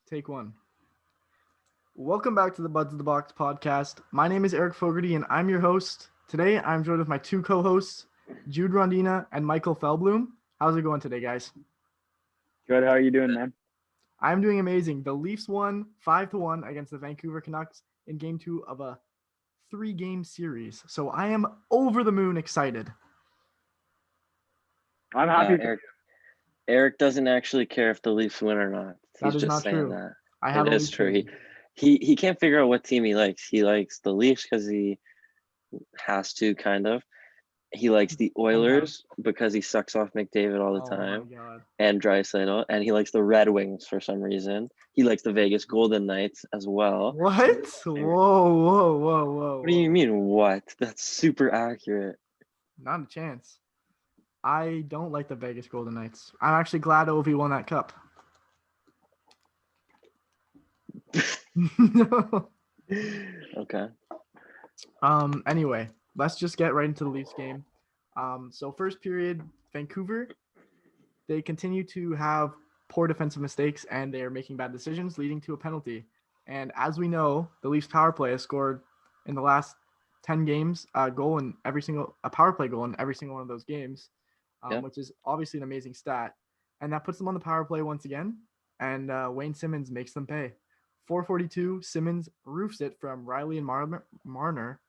Take one. Welcome back to the Buds of the Box podcast. My name is Eric Fogarty, and I'm your host. Today, I'm joined with my two co-hosts, Jude Rondina and Michael Feldbloom. How's it going today, guys? Good. How are you doing, man? I'm doing amazing. The Leafs won 5-1 against the Vancouver Canucks in Game 2 of a 3-game series. So I am over the moon excited. I'm happy. Eric doesn't actually care if the Leafs win or not. That He's is just not saying true. that. I have It is true. He can't figure out what team he likes. He likes the Leafs because he has to, kind of. He likes the Oilers because he sucks off McDavid all the time, and Draisaitl, and he likes the Red Wings for some reason. He likes the Vegas Golden Knights as well. What? Whoa. What do you mean, what? That's super accurate. Not a chance. I don't like the Vegas Golden Knights. I'm actually glad Ovi won that cup. Okay. Anyway, let's just get right into the Leafs game. So first period, Vancouver, they continue to have poor defensive mistakes and they are making bad decisions, leading to a penalty. And as we know, the Leafs power play has scored in the last 10 games a power play goal in every single one of those games, which is obviously an amazing stat. And that puts them on the power play once again. And Wayne Simmonds makes them pay. 442, Simmonds roofs it from Riley and Marner.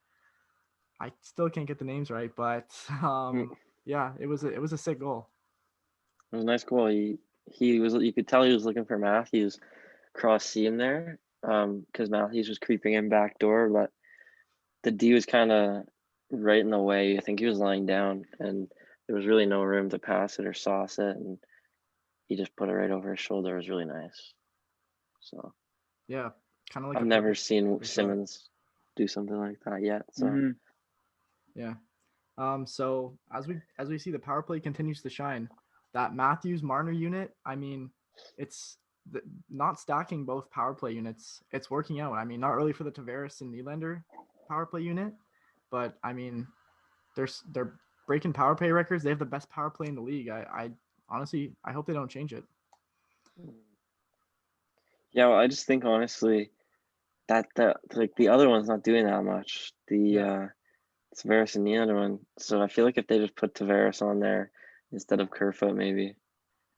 I still can't get the names right, but yeah, it was a sick goal. It was a nice goal. He was, you could tell he was looking for Matthews cross seam there, because Matthews was creeping in back door, but the D was kind of right in the way. I think he was lying down, and there was really no room to pass it or sauce it, and he just put it right over his shoulder. It was really nice. So yeah, kind of like I've never seen Simmonds do something like that yet. So yeah. So as we see, the power play continues to shine. That Matthews Marner unit, I mean, it's not stacking both power play units. It's working out. I mean, not really for the Tavares and Nylander power play unit, but I mean, they're breaking power play records. They have the best power play in the league. I honestly, I hope they don't change it. Yeah, well, I just think honestly that the other one's not doing that much. The Tavares and Nylander one. So I feel like if they just put Tavares on there instead of Kerfoot, maybe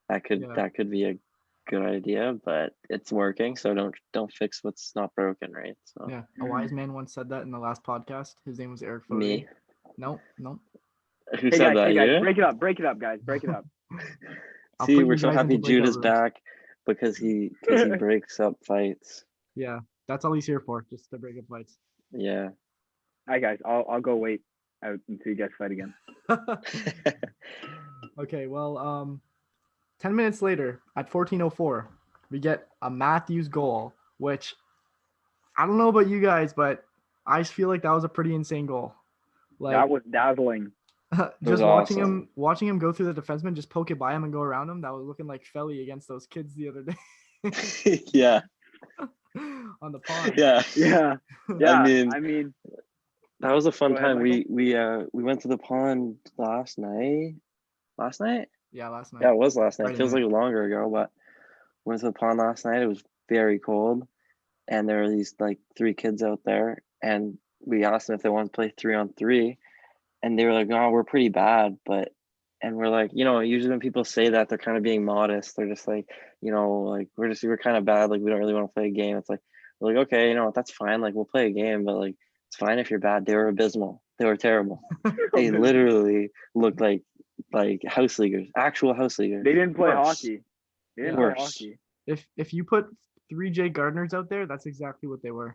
that could be a good idea. But it's working, so don't fix what's not broken, right? So yeah, a wise man once said that in the last podcast. His name was Eric Fogarty. Me? No. Who said that? Hey guys, You? break it up, guys. Break it up. See, we're so happy Jude is back because he breaks up fights. Yeah, that's all he's here for, just to break up fights. Yeah. All right, guys. I'll go wait out until you guys fight again. Okay, well, 10 minutes later at 14:04, we get a Matthews goal, which I don't know about you guys, but I feel like that was a pretty insane goal. Like, that was dazzling. Just watching him go through the defenseman, just poke it by him and go around him. That was looking like Felly against those kids the other day. Yeah. On the pond. Yeah. I mean, that was a fun time. We went to the pond last night. Last night? Yeah, last night. Yeah, it was last night. Right. It feels like longer ago, but went to the pond last night. It was very cold, and there were these like 3 kids out there, and we asked them if they wanted to play 3-on-3, and they were like, "No, we're pretty bad," and we're like, usually when people say that, they're kind of being modest. They're just like, like we're kind of bad. Like we don't really want to play a game. It's like, we're like, okay, that's fine. Like we'll play a game, but like it's fine if you're bad. They were abysmal. They were terrible. They literally looked like house leaguers, actual house leaguers. They didn't play hockey. If you put 3 Jay Gardners out there, that's exactly what they were.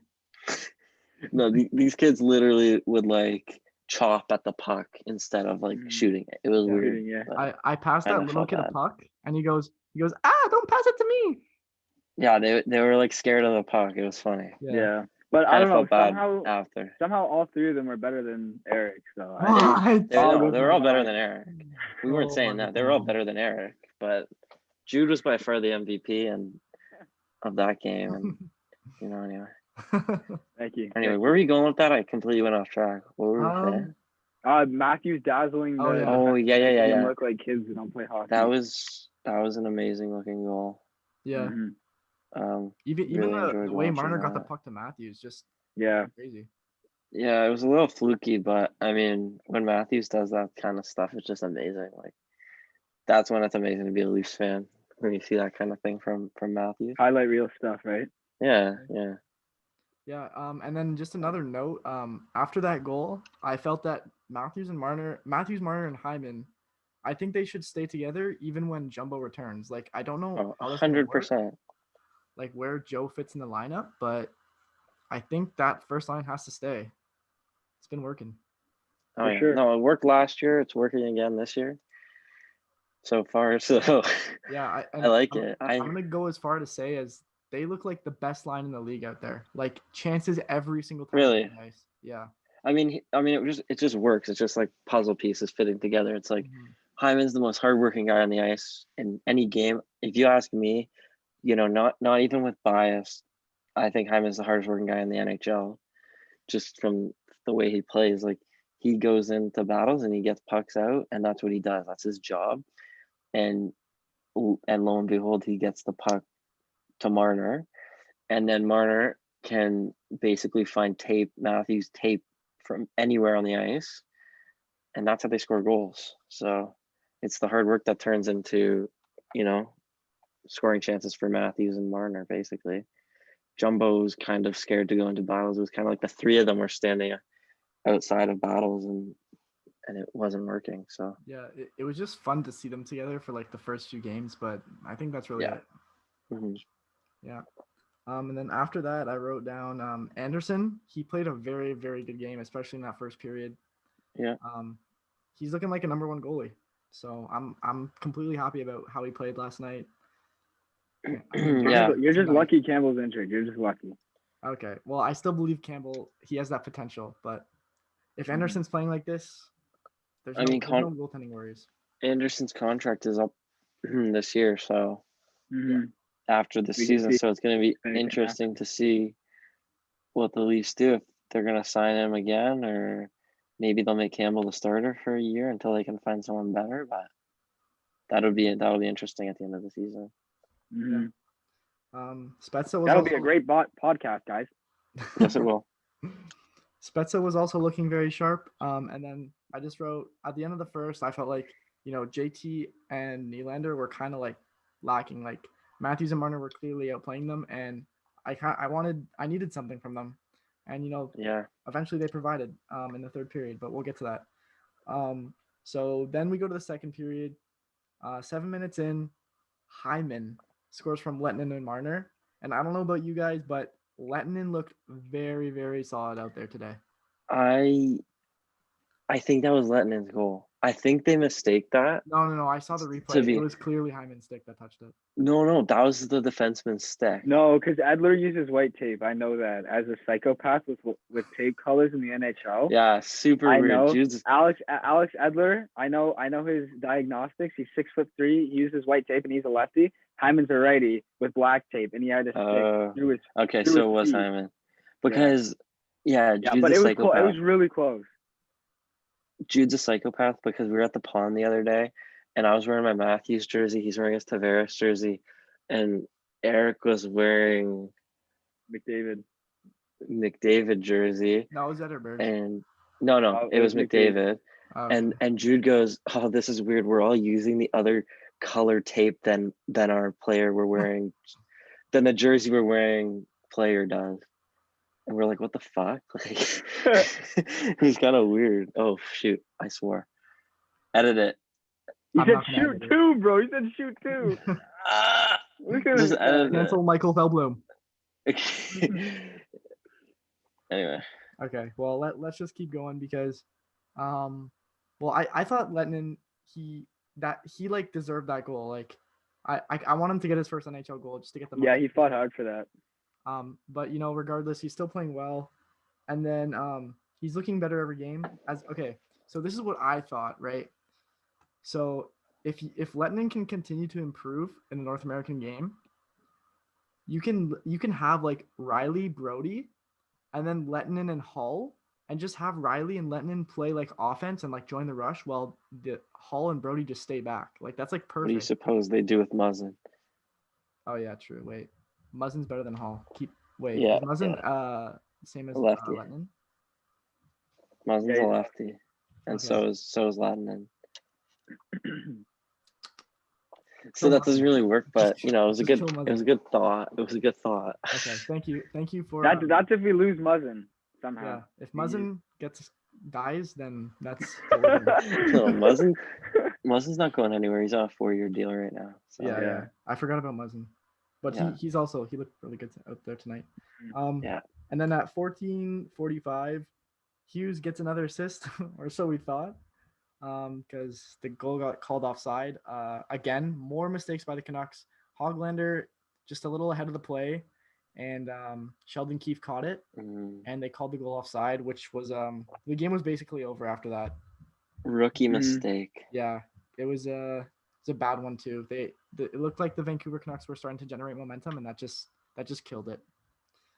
No, these kids literally would like chop at the puck instead of like shooting it. It was weird. Yeah. I passed that little kid a puck, and he goes, don't pass it to me. Yeah, they were like scared of the puck. It was funny. Yeah. But I don't know. After somehow all 3 of them were better than Eric. So they were all better than Eric. We weren't saying that. They were all better than Eric, but Jude was by far the MVP of that game, and anyway. Thank you. Anyway, where were you going with that? I completely went off track. What were we saying? Matthews dazzling. Yeah. Look like kids who don't play hockey. That was an amazing looking goal. Yeah. Even Really the enjoyed way watching Marner got the that. puck to Matthews, just Yeah. crazy. Yeah, it was a little fluky, but I mean, when Matthews does that kind of stuff, it's just amazing. Like that's when it's amazing to be a Leafs fan when you see that kind of thing from Matthews. Highlight reel stuff, right? Yeah. Yeah. And then just another note. After that goal, I felt that Matthews, Marner, and Hyman, I think they should stay together even when Jumbo returns. Like I don't know Oh, how that's gonna work, 100%. like where Joe fits in the lineup, but I think that first line has to stay. It's been working. Oh For yeah. sure. No, it worked last year. It's working again this year. So far, so Yeah, I like I'm, it. I'm gonna go as far to say as they look like the best line in the league out there. Like chances every single time. Really. Nice. Yeah. I mean, it just works. It's just like puzzle pieces fitting together. It's like Mhm. Hyman's the most hardworking guy on the ice in any game. If you ask me, not even with bias, I think Hyman's the hardest working guy in the NHL, just from the way he plays. Like he goes into battles and he gets pucks out, and that's what he does. That's his job. And lo and behold, he gets the puck to Marner, and then Marner can basically find Matthews tape from anywhere on the ice, and that's how they score goals. So it's the hard work that turns into, scoring chances for Matthews and Marner, basically. Jumbo's kind of scared to go into battles. It was kind of like the three of them were standing outside of battles, and it wasn't working. So Yeah, it was just fun to see them together for like the first few games, but I think that's really yeah. it. Mm-hmm. Yeah. And then after that, I wrote down Anderson. He played a very, very good game, especially in that first period. Yeah. He's looking like a number one goalie. So I'm completely happy about how he played last night. Yeah. You're just lucky Campbell's injured. You're just lucky. Okay. Well, I still believe Campbell. He has that potential, but if Anderson's playing like this, there's no goaltending worries. Anderson's contract is up this year, so after the season, so it's going to be interesting to see what the Leafs do, if they're going to sign him again, or maybe they'll make Campbell the starter for a year until they can find someone better. But that'll be interesting at the end of the season. Mm-hmm. Spezza was that'll be a great podcast, guys. Yes, it will. Spezza was also looking very sharp. And then I just wrote at the end of the first, I felt like JT and Nylander were kind of like lacking. Like Matthews and Marner were clearly outplaying them, and I needed something from them, and eventually they provided in the third period. But we'll get to that. So then we go to the second period. 7 minutes in, Hyman scores from Lettinen and Marner. And I don't know about you guys, but Lettinen looked very, very solid out there today. I think that was Lettinen's goal. I think they mistake that. No. I saw the replay. It was clearly Hyman's stick that touched it. No, that was the defenseman's stick. No, because Edler uses white tape. I know that as a psychopath with tape colors in the NHL. Yeah, super weird. Know. Alex Edler. I know his diagnostics. He's 6'3". He uses white tape and he's a lefty. Hyman's a righty with black tape, and he had a stick through his. Okay, through so it his was feet. Hyman, because Jude's but a it was psychopath. It was really close. Jude's a psychopath because we were at the pond the other day, and I was wearing my Matthews jersey. He's wearing his Tavares jersey, and Eric was wearing McDavid jersey. No, it was Zetterberg. And no, it was McDavid. Oh, okay. And Jude goes, "Oh, this is weird. We're all using the other color tape than our player we're wearing, than the jersey we're wearing player does." And we're like, "What the fuck?" Like, it was kind of weird. Oh shoot! I swore. Edit it. He said shoot two, bro. He said shoot two. Look at just edit cancel it. Michael Feldbloom. Anyway. Okay. Well, let's just keep going because, I thought Lettinen he like deserved that goal. Like, I want him to get his first NHL goal just to get the. Yeah, he fought hard for that. But regardless, he's still playing well, and then he's looking better every game. So this is what I thought, right? So if Lettinen can continue to improve in the North American game, you can have like Riley, Brody, and then Lettinen and Hull, and just have Riley and Lettinen play like offense and like join the rush while the Hull and Brody just stay back. Like that's like perfect. What do you suppose they do with Muzzin? Oh yeah, true. Wait. Muzzin's better than Hall. Wait, Yeah, is Muzzin same as Lefty. Lettinen? Muzzin's Yeah. a lefty, and Okay. so is Latinen. So Kill that doesn't Muzzin. really work, but it was a Just good kill it was a Muzzin. good thought. It was a good thought. Okay, thank you for That's if we lose Muzzin somehow. yeah. If Muzzin dies, then that's what we're doing. No, Muzzin's not going anywhere. He's on a 4-year deal right now. So Yeah. I forgot about Muzzin, but Yeah. he looked really good out there tonight. Yeah. And then at 14:45, Hughes gets another assist, or so we thought, because the goal got called offside. Again, more mistakes by the Canucks. Hoglander just a little ahead of the play, and Sheldon Keefe caught it, and they called the goal offside, which was the game was basically over after that. Rookie mistake. Yeah, it was a bad one too. It looked like the Vancouver Canucks were starting to generate momentum, and that just killed it.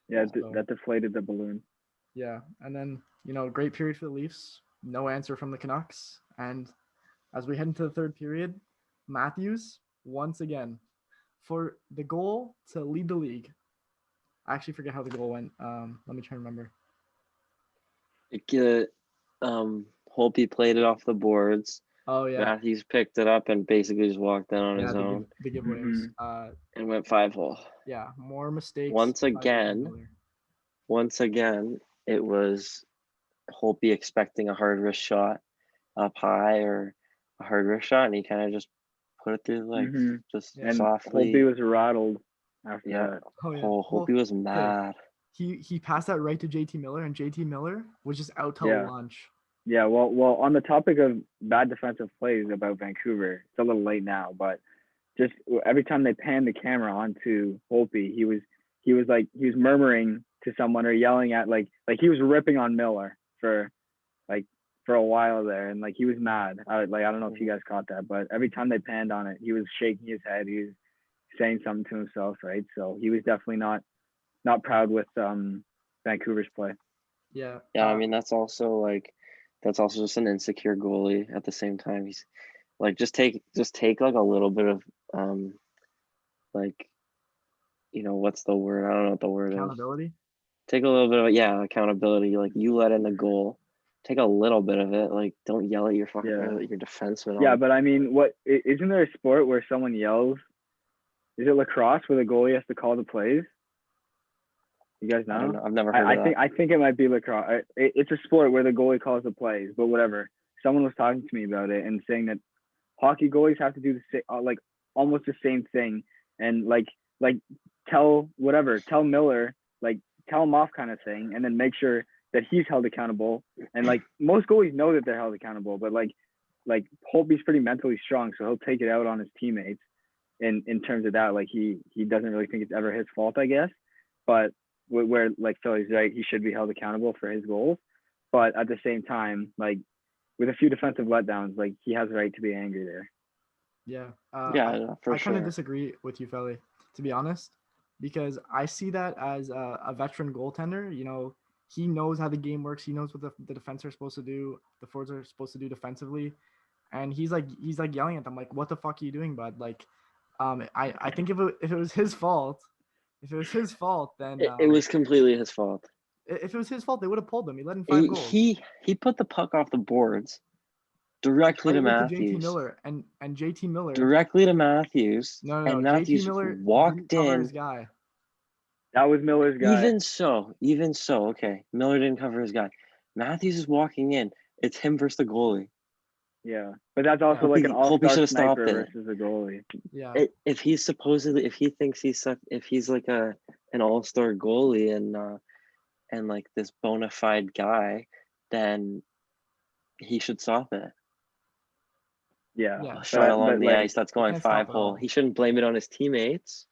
Yeah, that deflated the balloon. Yeah, and then great period for the Leafs. No answer from the Canucks, and as we head into the third period, Matthews once again for the goal to lead the league. I actually forget how the goal went. Let me try to remember. Holtby played it off the boards. Oh yeah. Matthews picked it up and basically just walked in on his own. The giveaway was and went 5-hole. Yeah, more mistakes. Once again, it was Holtby expecting a hard wrist shot up high or a hard wrist shot, and he kind of just put it through the legs, just softly. Holtby was rattled after that. Oh yeah. Holtby was mad. He passed that right to JT Miller, and JT Miller was just out till lunch. Yeah, well, on the topic of bad defensive plays about Vancouver, it's a little late now, but just every time they panned the camera onto Holtby, he was murmuring to someone or yelling at like he was ripping on Miller for a while there, and he was mad. I don't know if you guys caught that, but every time they panned on it, he was shaking his head. He was saying something to himself, right? So he was definitely not proud with Vancouver's play. Yeah. Yeah, I mean that's also just an insecure goalie at the same time. He's just take a little bit of what's the word? I don't know what the word Accountability? is. Take a little bit of accountability. You let in the goal. Take a little bit of it. Don't yell at your your defenseman. Yeah, but I mean, isn't there a sport where someone yells? Is it lacrosse where the goalie has to call the plays? You guys know? I don't know. I've never heard of that. I think it might be lacrosse. It's a sport where the goalie calls the plays, but whatever. Someone was talking to me about it and saying that hockey goalies have to do the same, almost the same thing, and tell Miller, tell him off kind of thing, and then make sure that he's held accountable. And most goalies know that they're held accountable, but Holtby's pretty mentally strong, so he'll take it out on his teammates. In terms of that, he doesn't really think it's ever his fault, I guess. But where Philly's right, he should be held accountable for his goals. But at the same time, with a few defensive letdowns, he has the right to be angry there. Yeah. For I sure. kind of disagree with you, Philly, to be honest, because I see that as a veteran goaltender. He knows how the game works. He knows what the defense are supposed to do. The forwards are supposed to do defensively, and he's yelling at them what the fuck are you doing, bud? I think if it was his fault, then it was completely his fault. If it was his fault, they would have pulled him. He let in 5 goals. He put the puck off the boards directly to Matthews. JT Miller and JT Miller directly to Matthews. No. And Matthews JT Miller walked in. His guy. That was Miller's guy. Even so, okay. Miller didn't cover his guy. Matthews is walking in. It's him versus the goalie. Yeah, but that's also an all-star sniper versus a goalie. Yeah. If he thinks if he's an all-star goalie and this bona fide guy, then he should stop it. Yeah. Shot along the ice that's going 5-hole. He shouldn't blame it on his teammates.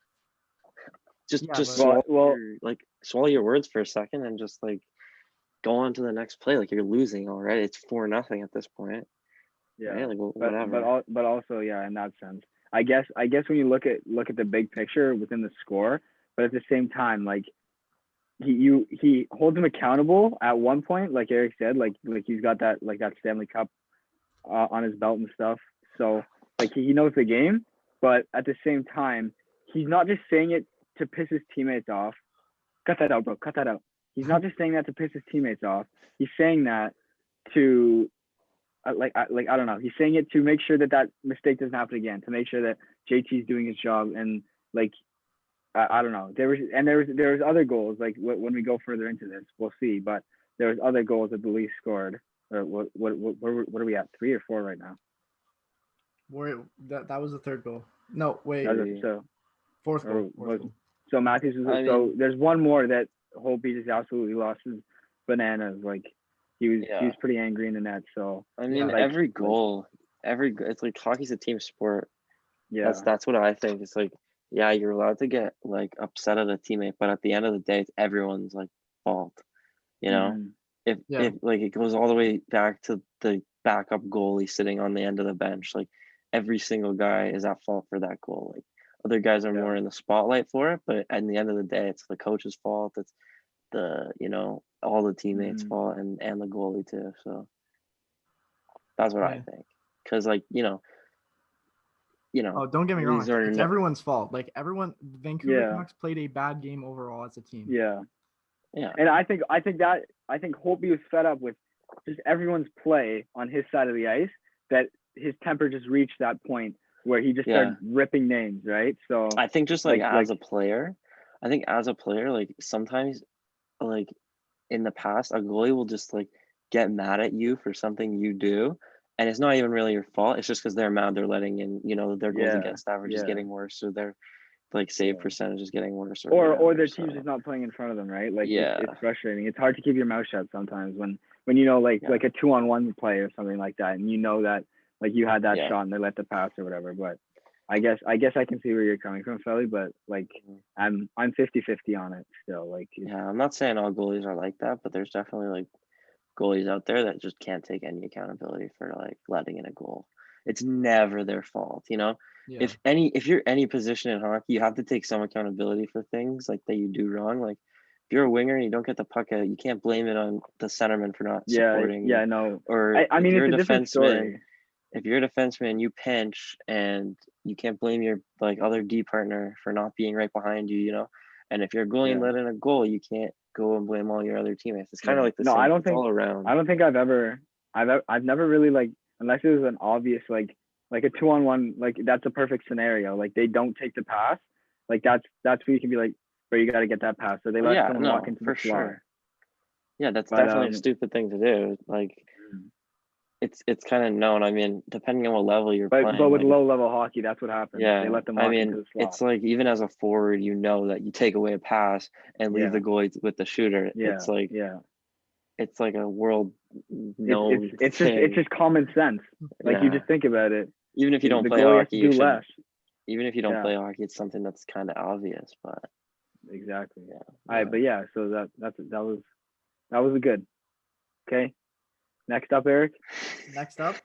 Swallow your words for a second and just go on to the next play. You're losing already. It's 4-0 at this point. Yeah, right? Whatever. But also, yeah, in that sense, I guess when you look at the big picture within the score, but at the same time, he holds him accountable at one point, like Eric said, he's got that that Stanley Cup on his belt and stuff. So he knows the game, but at the same time, he's not just saying it to piss his teammates off. Cut that out, bro. Cut that out. He's not just saying that to piss his teammates off. He's saying that to I don't know. He's saying it to make sure that mistake doesn't happen again. To make sure that JT's doing his job and like I don't know. There was other goals. Like when we go further into this, we'll see. But there was other goals that the Leafs scored. Or what are we at? 3 or 4 right now? That was the third goal. No, wait. Fourth goal. So Matthews was there's one more that Holtby just absolutely lost his bananas. Like he was pretty angry in the net. So I mean, every goal, it's like hockey's a team sport. Yeah, that's what I think. It's like, yeah, you're allowed to get like upset at a teammate, but at the end of the day, it's everyone's like fault. You know, if like it goes all the way back to the backup goalie sitting on the end of the bench, like every single guy is at fault for that goal. Like other guys are more in the spotlight for it, but at the end of the day, it's the coach's fault. It's the all the teammates' fault and the goalie too. So that's what I think. Because like oh, don't get me wrong, it's everyone's fault. Like Vancouver Canucks played a bad game overall as a team. Yeah. And I think Holtby was fed up with just everyone's play on his side of the ice, that his temper just reached that point where he just started ripping names, right? So I think just as a player, like sometimes like in the past, a goalie will just like get mad at you for something you do, and it's not even really your fault. It's just because they're mad, they're letting in, their goals against average is getting worse, so their like save percentage is getting worse, or their team's just not playing in front of them, right? Like it's frustrating. It's hard to keep your mouth shut sometimes when like a 2-on-1 play or something like that, and that like you had that shot and they let the pass or whatever. But I guess I can see where you're coming from, Felly, but like I'm 50-50 on it still. Like I'm not saying all goalies are like that, but there's definitely like goalies out there that just can't take any accountability for like letting in a goal. It's never their fault, If you're any position in hockey, you have to take some accountability for things like that you do wrong. Like if you're a winger and you don't get the puck out, you can't blame it on the centerman for not supporting. Yeah, no. Or I mean, it's a different story. If you're a defenseman, you pinch and you can't blame your like other D partner for not being right behind you, And if you're going and let in a goal, you can't go and blame all your other teammates. It's kind of like the same. I don't think all around. I don't think I've never really like, unless it was an obvious like a 2-on-1, like that's a perfect scenario. Like they don't take the pass, like that's where you can be like, bro, you got to get that pass. So they let someone walk into the slot. Sure. Yeah, that's definitely a stupid thing to do. Like it's kind of known. I mean, depending on what level you're playing. But with low level hockey, that's what happens. Yeah, they let them walk into the slot. It's like even as a forward, that you take away a pass and leave the goalie with the shooter. It's like it's like a world known. It's just common sense. Like you just think about it. Even if you don't play hockey, you should. Even if you don't play hockey, it's something that's kind of obvious. But exactly. Yeah. All right, but so that was a good. Okay. Next up, Eric. Next up,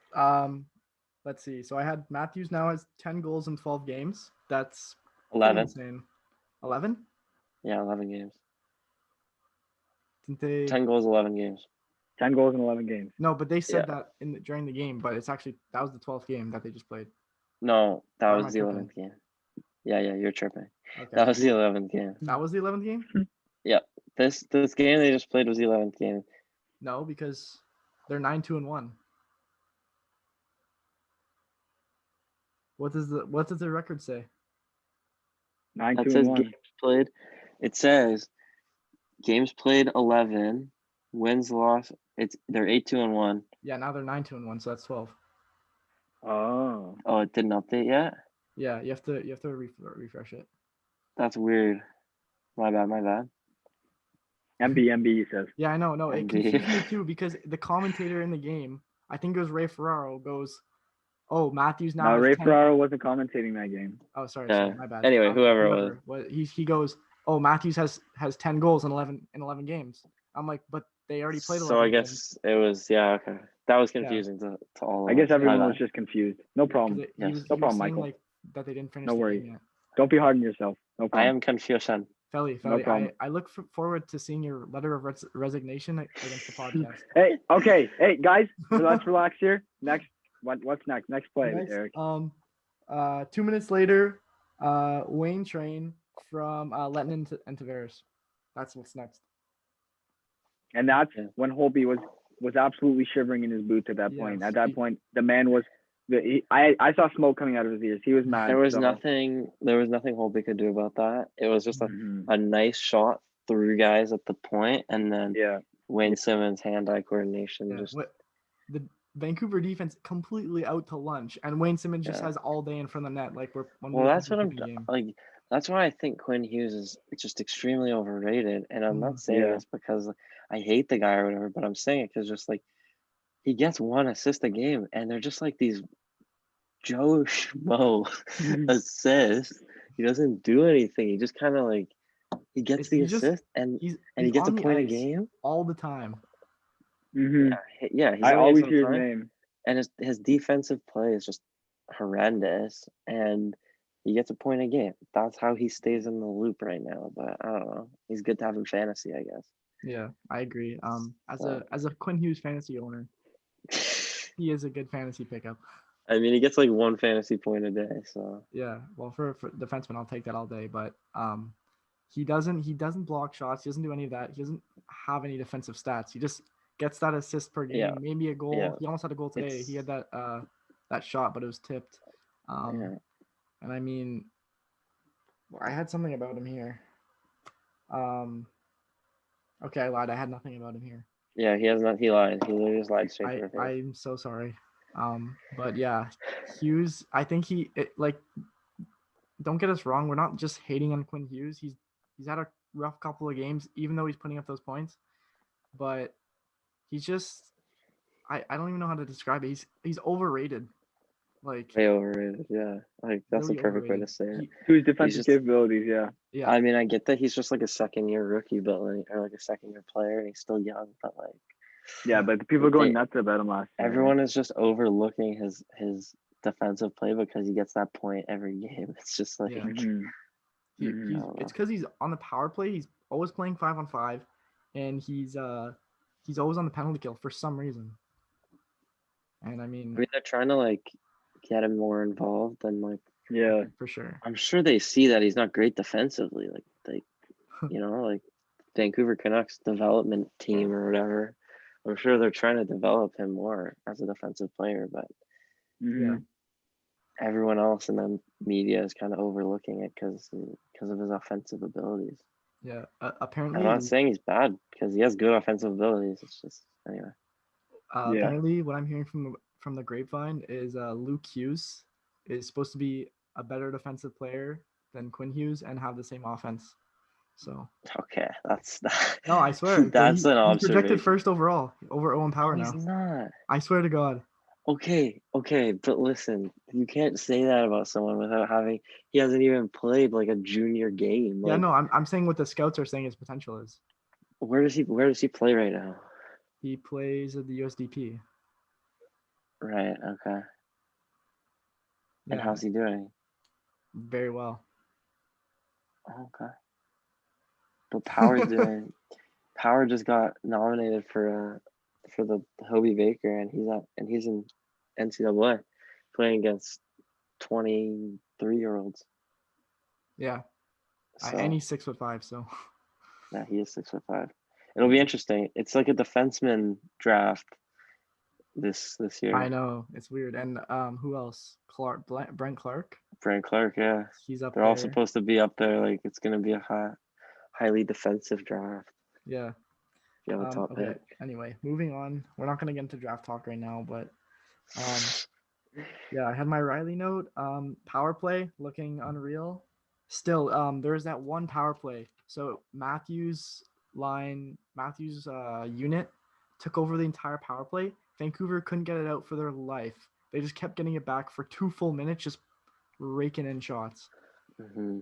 let's see. So I had Matthews now has 10 goals in 12 games. That's 11. Insane. 11? Yeah, 11 games. Didn't they? 10 goals, 11 games. 10 goals in 11 games. No, but they said that during the game, but it's actually that was the 12th game that they just played. No, that was the 11th game. Yeah, you're tripping. Okay. That was the 11th game. That was the 11th game? Yeah. This game they just played was the 11th game. No, because they're 9-2-1. What does the record say? 9-2-1. That says games played. It says games played 11, wins loss. They're 8-2-1. Yeah, now they're 9-2-1, so that's 12. Oh, it didn't update yet? Yeah, you have to refresh it. That's weird. My bad. MB he says. Yeah, I know. No, it confused me too because the commentator in the game, I think it was Ray Ferraro, goes, "Oh, Matthews now." No, Ray Ferraro wasn't commentating that game. Oh, sorry, my bad. Anyway, whoever it was. He goes, "Oh, Matthews has 10 goals in 11 games." I'm like, but they already played 11 So I guess it was okay. That was confusing to all of us. I guess everyone was just confused. No problem. No problem, Michael. Like, that they didn't finish. No worries. Don't be hard on yourself. No problem. I am confused. Felly, no problem. I look forward to seeing your letter of resignation against the podcast. Hey, guys, let's relax here. Next, what's next? Next play, Eric. 2 minutes later, Wayne Train from Letton and Tavares. That's what's next. And that's Yeah. when Holtby was absolutely shivering in his boots at that point. Yes, At that point, the man was. I saw smoke coming out of his ears. He was mad. There was so. nothing. There was nothing Holtby could do about that. It was just Mhm. a nice shot through guys at the point, and then Yeah. Wayne Simmonds hand-eye coordination. Yeah, Just the Vancouver defense completely out to lunch, and Wayne Simmons just Yeah. has all day in front of the net. Like when well, we that's were what I'm keeping game. like. That's why I think Quinn Hughes is just extremely overrated, and I'm not saying Yeah. this because I hate the guy or whatever, but I'm saying it because just like he gets 1 assist a game, and they're just like these Joe Schmo assists. He doesn't do anything. He just kind of like he gets the He just assist and he's he gets a on the point a ice game. all the time. Mhm. Yeah, he's I on the ice always all the hear his time, name. and his defensive play is just horrendous, and he gets a point a game. That's how he stays in the loop right now. But I don't know. He's good to have in fantasy, I guess. Yeah, I agree. As So. a Quinn Hughes fantasy owner, he is a good fantasy pickup. I mean, he gets like 1 fantasy point a day. So Yeah, well, for defenseman, I'll take that all day. But he doesn't block shots. He doesn't do any of that. He doesn't have any defensive stats. He just gets that assist per game, Yeah. maybe a goal. Yeah. He almost had a goal today. He had that shot, but it was tipped. Yeah. And I mean, I had something about him here. Okay, I lied. I had nothing about him here. Yeah, he has not. He lied. He literally just lied straight to your face. I'm so sorry. But yeah, Hughes. I think don't get us wrong. We're not just hating on Quinn Hughes. He's had a rough couple of games, even though he's putting up those points. But he's just, I don't even know how to describe it. He's overrated. Like Way overrated. Yeah, like that's really the perfect way overrated. to say it. To his defensive just- capabilities, yeah. Yeah. I mean, I get that he's just like a 2nd-year rookie, but like, or like a 2nd-year player, and he's still young. But like, Yeah, but the people are going nuts about him last year. everyone is just overlooking his defensive play because he gets that point every game. It's just like, Yeah. Mhm. It's because he's on the power play. He's always playing 5-on-5, and he's always on the penalty kill for some reason. And I mean, they're trying to like get him more involved and like, Yeah. for sure. I'm sure they see that he's not great defensively. Like like Vancouver Canucks development team or whatever. I'm sure they're trying to develop him more as a defensive player, but Mhm. everyone else in the media is kind of overlooking it because of his offensive abilities. Yeah. Apparently, I'm not saying he's bad because he has good offensive abilities. It's just anyway. Yeah. apparently, what I'm hearing from the grapevine is Luke Hughes is supposed to be a better defensive player than Quinn Hughes and have the same offense. So Okay, that's no, I swear that's an he's observation. projected first overall over Owen Power No, now. he's not. I swear to God. Okay, but listen, you can't say that about someone without having. He hasn't even played like a junior game. Yeah, Like, no, I'm saying what the scouts are saying his potential is. where does he play right now? He plays at the USDP. Right. Okay. And Yeah, how's he doing? very well. Okay. But Power's doing. Power just got nominated for the Hobie Baker, and he's in NCAA playing against 23-year-olds. Yeah, So and he's 6'5", so yeah, he is 6'5". It'll be interesting. It's like a defenseman draft this year. I know it's weird. And who else? Brent Clark. Brent Clark, yeah. He's up They're there. all supposed to be up there. Like it's gonna be a highly defensive draft. Yeah. If you have a top pick. Anyway, moving on. We're not gonna get into draft talk right now, but yeah, I had my Riley note. Power play looking unreal. Still, there's that one power play. So Matthews unit took over the entire power play. Vancouver couldn't get it out for their life. They just kept getting it back for 2 full minutes, just raking in shots. Mm-hmm.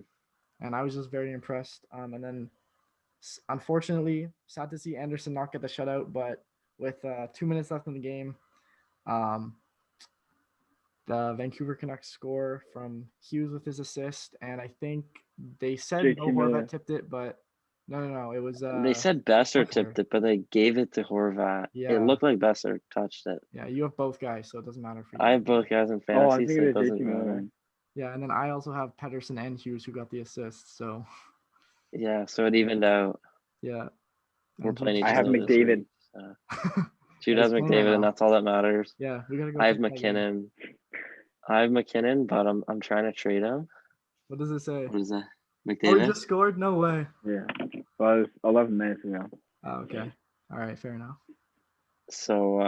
And I was just very impressed. And then, unfortunately, sad to see Anderson not get the shutout. But with 2 minutes left in the game, the Vancouver Canucks score from Hughes with his assist, and I think they said JT no Miller. Horvat tipped it, but no, it was. They said Besser Fletcher. tipped it, but they gave it to Horvat. Yeah. It looked like Besser touched it. Yeah, you have both guys, so it doesn't matter for you. I have both guys in Oh, I'm fantasy, so thinking it of JT doesn't Miller. matter. Yeah, and then I also have Pedersen and Hughes who got the assists. So Yeah, so it evened out. yeah. We're And playing Jude's each I have other this McDavid. week. So. Yeah, Jude he's has playing right McDavid, and now. that's all that matters. Yeah, we gotta go. I have take that game. McKinnon. But I'm trying to trade him. What does it say? What is that? Oh, he McDavid? just scored? No way. Yeah. Well, it was 11 minutes ago. Oh, okay. All right, fair enough. So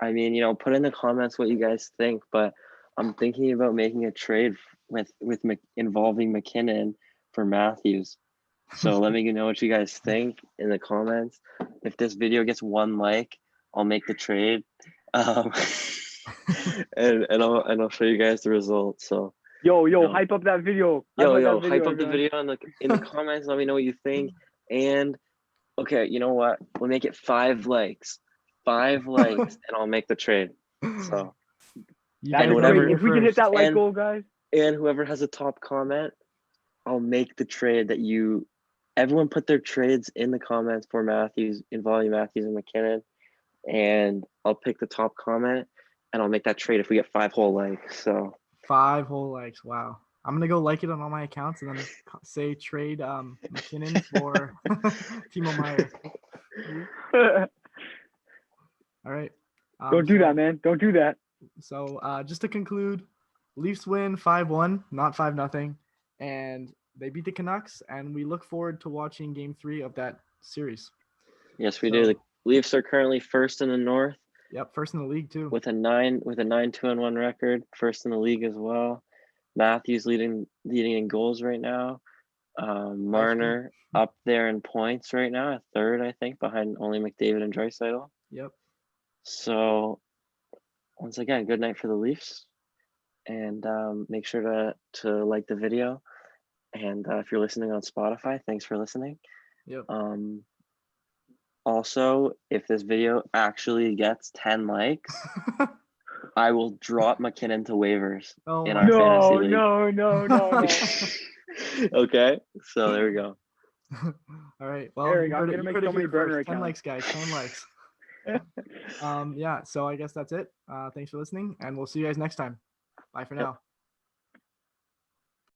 I mean, put in the comments what you guys think, but I'm thinking about making a trade with involving McKinnon for Matthews. So let me know what you guys think in the comments. If this video gets 1 like, I'll make the trade. And I'll show you guys the results. So Yo, hype up that video. hype up the video in the comments. Let me know what you think. And okay, you know what? We'll make it 5 likes. 5 likes, and I'll make the trade. So That'd be whatever- great. If we can hit that like And- goal, guys. and whoever has a top comment, I'll make the trade that you. Everyone put their trades in the comments for Matthews, involving Matthews and McKinnon, and I'll pick the top comment, and I'll make that trade if we get 5 whole likes. So 5 whole likes. Wow. I'm gonna go like it on all my accounts and then say trade McKinnon for Timo Meyer. All right. Don't do that, man. Don't do that. So just to conclude, Leafs win 5-1, not 5-0, and they beat the Canucks, and we look forward to watching Game 3 of that series. yes, we do. The Leafs are currently first in the North. Yep, first in the league too. With a 9-2-1 record, first in the league as well. Matthews leading in goals right now. Marner up there in points right now, at third, I think, behind only McDavid and Draisaitl. Yep. So once again, good night for the Leafs, and make sure to like the video. And if you're listening on Spotify, thanks for listening. Yep. Also, if this video actually gets 10 likes, I will drop McKinnon to waivers in our fantasy league. No. Okay, so there we go. All right. Well, Eric, you I'm heard gonna it make so many here burner first. 10 accounts. likes, guys. 10 likes. Yeah. So I guess that's it. Thanks for listening, and we'll see you guys next time. Bye for now.